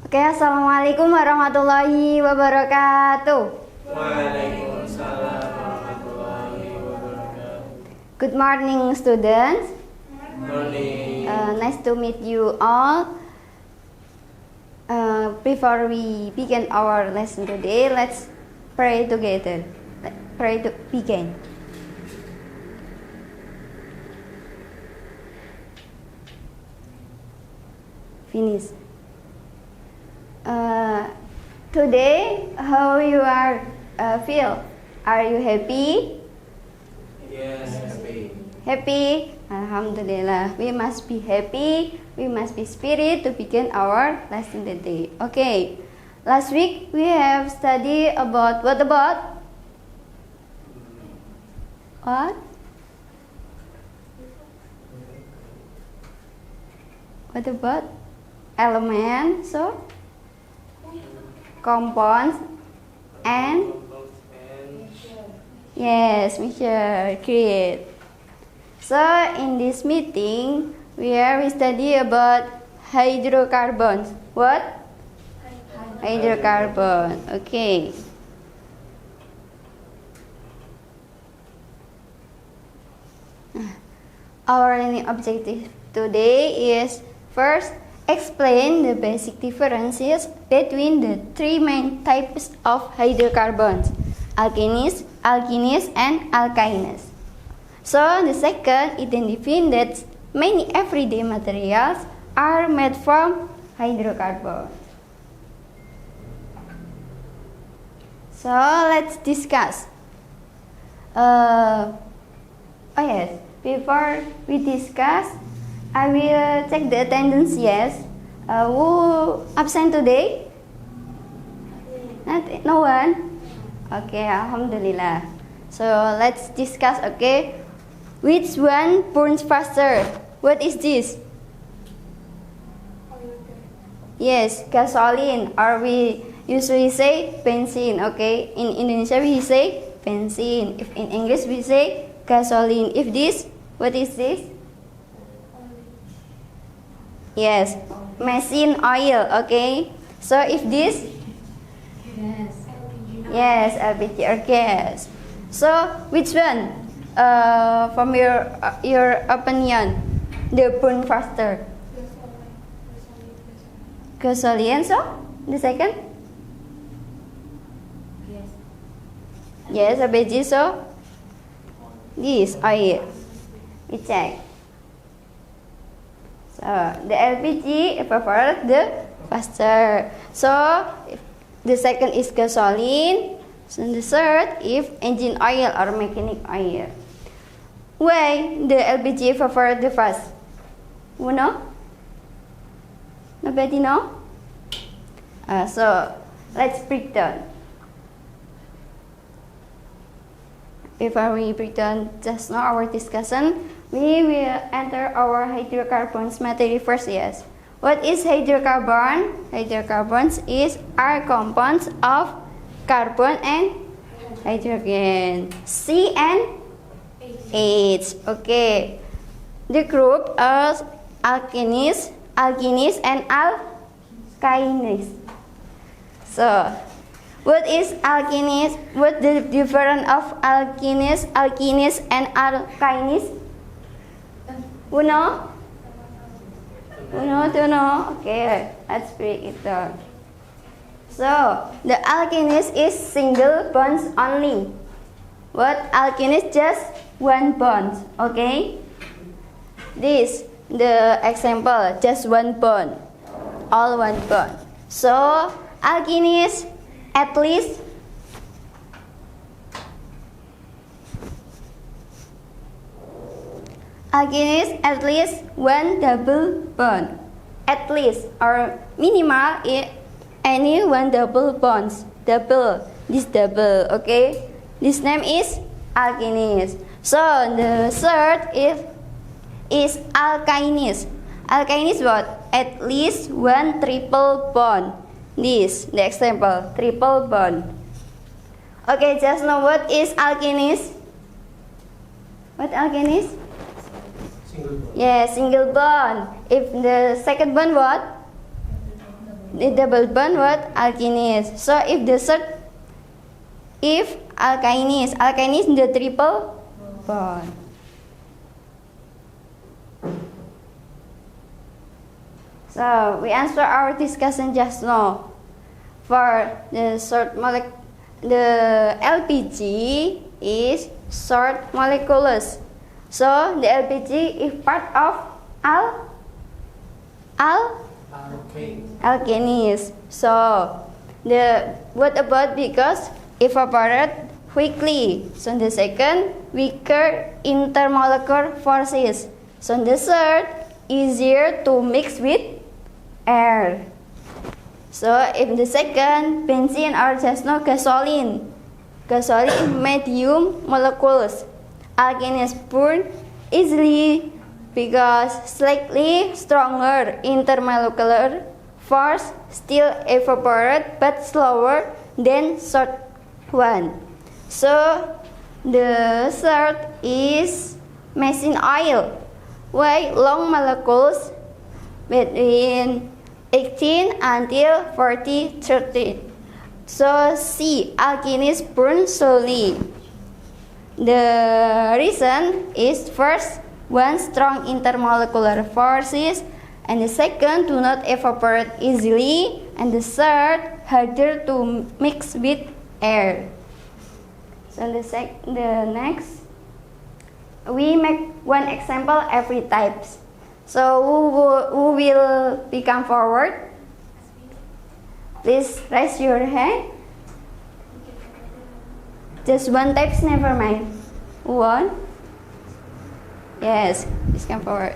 Oke, assalamualaikum warahmatullahi wabarakatuh. Waalaikumsalam warahmatullahi wabarakatuh. Good morning, students. Morning. Nice to meet you all. Before we begin our lesson today, let's pray together. Pray to begin. Finish. Today, how you are feel? Are you happy? Yes, happy. Happy? Alhamdulillah. We must be happy. We must be spirit to begin our lesson today. Okay. Last week we have studied about what about? What? What about element? So compounds and yes, measure. Great. So in this meeting, we study about hydrocarbons. What? Hydrocarbon. Okay. Our learning objective today is first explain the basic differences between the three main types of hydrocarbons: alkenes, alkenes, and alkynes. So the second, identify that many everyday materials are made from hydrocarbons. So let's discuss. Before we discuss, I will check the attendance. Yes. Who absent today? No one? Okay, alhamdulillah. So let's discuss, okay? Which one burns faster? What is this? Yes, gasoline, or we usually say benzene, okay? In Indonesia we say benzene. If in English we say gasoline. If this, what is this? Yes, machine oil, okay? So if this? Yes, LPG or gas. So which one? From your opinion, they burn faster? Gasoline. So the second? Yes, LPG. So this oil. We check. So the LPG evaporate the faster. So if the second is gasoline. So the third if engine oil or mechanic oil. Why the LPG evaporate the fast? Who know? Nobody know? So let's break down. Before we break down just now our discussion, we will enter our hydrocarbons material first. Yes. What is hydrocarbon? Hydrocarbons are compounds of carbon and hydrogen. C and H. Okay. The group of alkenes, and alkynes. So, what is alkenes? What the difference of alkenes, and alkynes? Who know? Don't know? Okay, let's break it down. So, the alkenes is single bonds only. What alkenes? Just one bond. Okay? This, the example, just one bond. All one bond. So, alkenes at least one double bond. At least or minimal any one double bonds. Double. This double. Okay. This name is alkenes. So the third is alkynes. Alkynes what? At least one triple bond. This the example, triple bond. Okay, just know what is alkenes. What alkenes? Single bond. Yeah, single bond. If the second bond what? the double bond what alkenes. So if alkenes the triple bond. So we answer our discussion just now. For the short the LPG is short molecules. So the LPG is part of alkenes. So what about because evaporate quickly. So the second weaker intermolecular forces. So the third easier to mix with air. So if the second benzene or just no gasoline medium molecules. Alkenes burn easily because slightly stronger intermolecular force still evaporate but slower than short one. So the third is machine oil, why long molecules between 18 until 30. So C, alkenes burn slowly. The reason is first, one strong intermolecular forces, and the second do not evaporate easily, and the third harder to mix with air. So the next, we make one example every types. So who will become forward? Please raise your hand. Just one types, never mind. One. Yes, please come forward.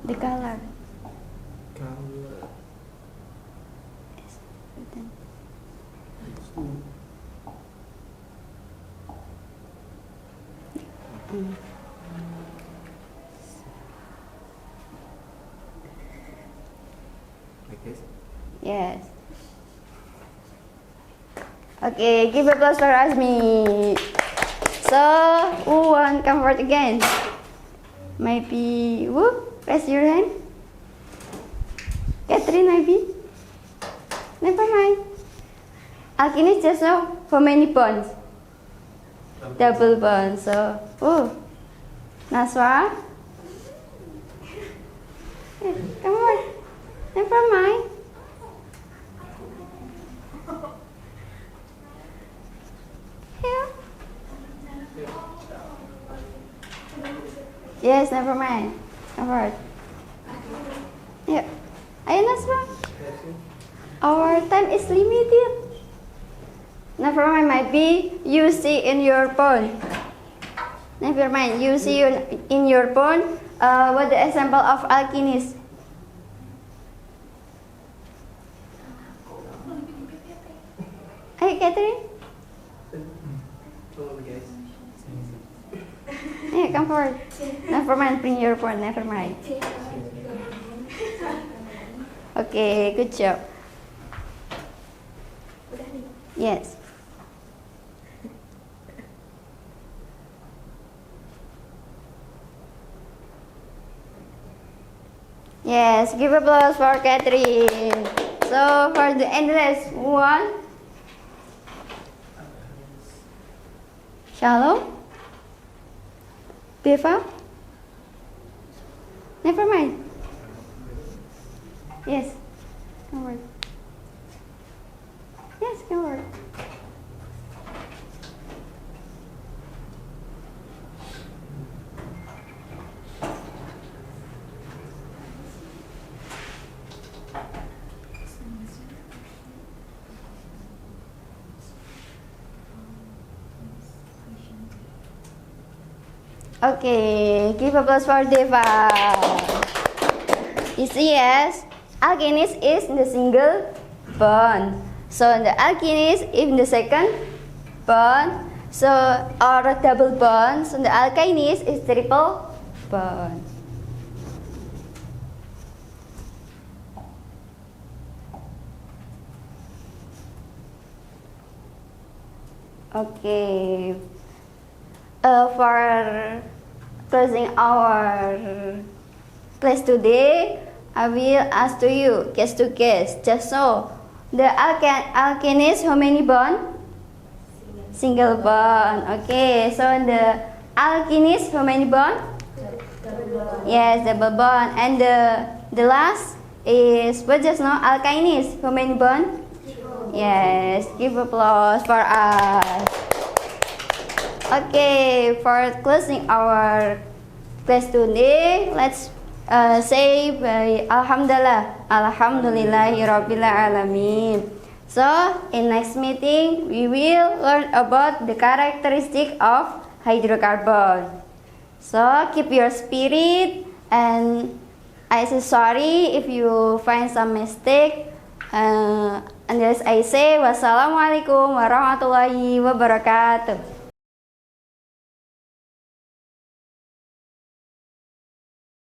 The color. Yes, written. Like this? Yes. Okay, give applause for Azmi. So, who want comfort again? Maybe who? Raise your hand. Catherine, maybe? Never mind. Alkenes just know how many bonds? Double bond. So, Naswa? Come on. Never mind. Here. Yes, never mind. Covered. Yeah. Ayo Naswa. Our time is limited. Never mind, might be you see in your phone. Never mind, you see in your phone what the example of alkenes. Hey Catherine. Yeah, come forward. Never mind, bring your phone. Never mind. Okay, good job. Yes. Yes, give applause for Catherine. So for the endless one, Shalom, Beva. Never mind. Yes, come on. Yes, come on. Okay, give applause for Deva. You see, yes, alkenes is the single bond. So the alkenes is the second bond. So or double bond. So the alkenes is triple bond. Okay. For closing our class today, I will ask to you, case to case. Just so, the alkenes, how many bond? Single bond. Okay, so the alkenes, how many bond? Yes, double bond. And the last is what just now? Alkenes, how many bond? Yes, give applause for us. Okay, for closing our class today, let's say Alhamdulillah, Alhamdulillahirabbil alamin. So, in next meeting, we will learn about the characteristic of hydrocarbon. So, keep your spirit, and I say sorry if you find some mistake. And as I say, wassalamualaikum warahmatullahi wabarakatuh.